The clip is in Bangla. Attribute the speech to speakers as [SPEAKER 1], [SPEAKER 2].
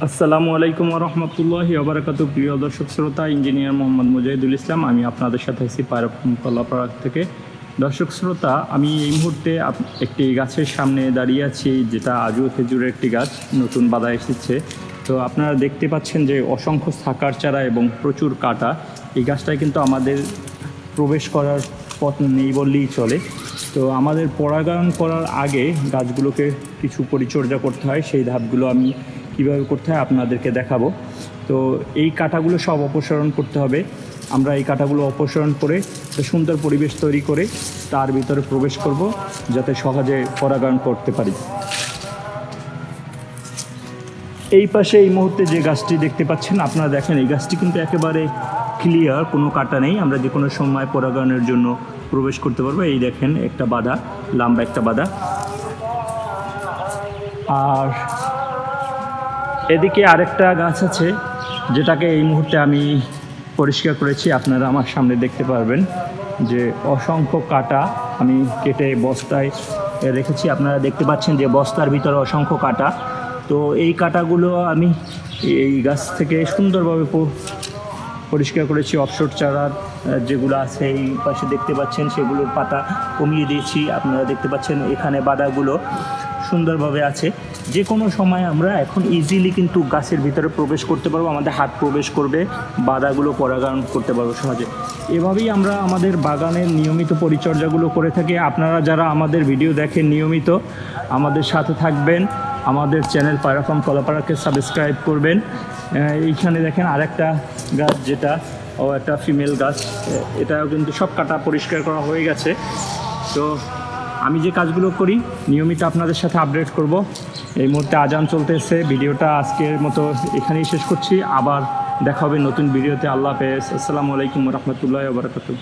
[SPEAKER 1] আসসালামু আলাইকুম রহমতুল্লাহি ওবরাকাতু। প্রিয় দর্শক শ্রোতা, ইঞ্জিনিয়ার মোহাম্মদ মুজাহিদুল ইসলাম, আমি আপনাদের সাথে আছি পায়রাফার্ম কলাপাড়া থেকে। দর্শক শ্রোতা, আমি এই মুহূর্তে একটি গাছের সামনে দাঁড়িয়ে আছি, যেটা আজু খেজুরের একটি গাছ, নতুন বাধা এসেছে। তো আপনারা দেখতে পাচ্ছেন যে অসংখ্য শাখার চারা এবং প্রচুর কাটা। এই গাছটায় কিন্তু আমাদের প্রবেশ করার পথ নেই বললেই চলে। তো আমাদের পরাগায়ন করার আগে গাছগুলোকে কিছু পরিচর্যা করতে হয়, সেই ধাপগুলো আমি কীভাবে করতে হয় আপনাদেরকে দেখাবো। তো এই কাঁটাগুলো সব অপসারণ করতে হবে। আমরা এই কাঁটাগুলো অপসারণ করে একটা সুন্দর পরিবেশ তৈরি করে তার ভিতরে প্রবেশ করব, যাতে সহজে পরাগায়ন করতে পারি। এই পাশে এই মুহূর্তে যে গাছটি দেখতে পাচ্ছেন আপনারা, দেখেন এই গাছটি কিন্তু একেবারে ক্লিয়ার, কোনো কাটা নেই। আমরা যে কোনো সময় পরাগায়নের জন্য প্রবেশ করতে পারবো। এই দেখেন একটা বাধা, লম্বা একটা বাধা। আর এদিকে আরেকটা গাছ আছে, যেটাকে এই মুহূর্তে আমি পরিষ্কার করেছি। আপনারা আমার সামনে দেখতে পারবেন যে অসংখ্য কাটা আমি কেটে বস্তায় রেখেছি। আপনারা দেখতে পাচ্ছেন যে বস্তার ভিতরে অসংখ্য কাটা। তো এই কাটাগুলো আমি এই গাছ থেকে সুন্দরভাবে পরিষ্কার করেছি। অফশোর চারার যেগুলো আছে এই পাশে দেখতে পাচ্ছেন, সেগুলোর পাতা কমিয়ে দিয়েছি। আপনারা দেখতে পাচ্ছেন এখানে বাদাগুলো সুন্দরভাবে আছে। যে কোনো সময় আমরা এখন ইজিলি কিন্তু গাছের ভিতরে প্রবেশ করতে পারবো, আমাদের হাত প্রবেশ করবে, বাদাগুলো পরাগায়ন করতে পারবো সহজে। এভাবেই আমরা আমাদের বাগানের নিয়মিত পরিচর্যাগুলো করে থাকি। আপনারা যারা আমাদের ভিডিও দেখেন নিয়মিত, আমাদের সাথে থাকবেন, আমাদের চ্যানেল পায়রাফার্ম কলাপাড়াকে সাবস্ক্রাইব করবেন। এইখানে দেখেন আরেকটা গাছ, যেটা একটা ফিমেল গাছ, এটাও কিন্তু সব কাটা পরিষ্কার করা হয়ে গেছে। তো আমি যে কাজগুলো করি নিয়মিত আপনাদের সাথে আপডেট করব। এই মুহূর্তে আজান চলতেছে। ভিডিওটা আজকের মতো এখানেই শেষ করছি। আবার দেখা হবে নতুন ভিডিওতে। আল্লাহ হাফেজ। আসসালামু আলাইকুম রহমতুল্লাহি ওয়া বারাকাতুহু।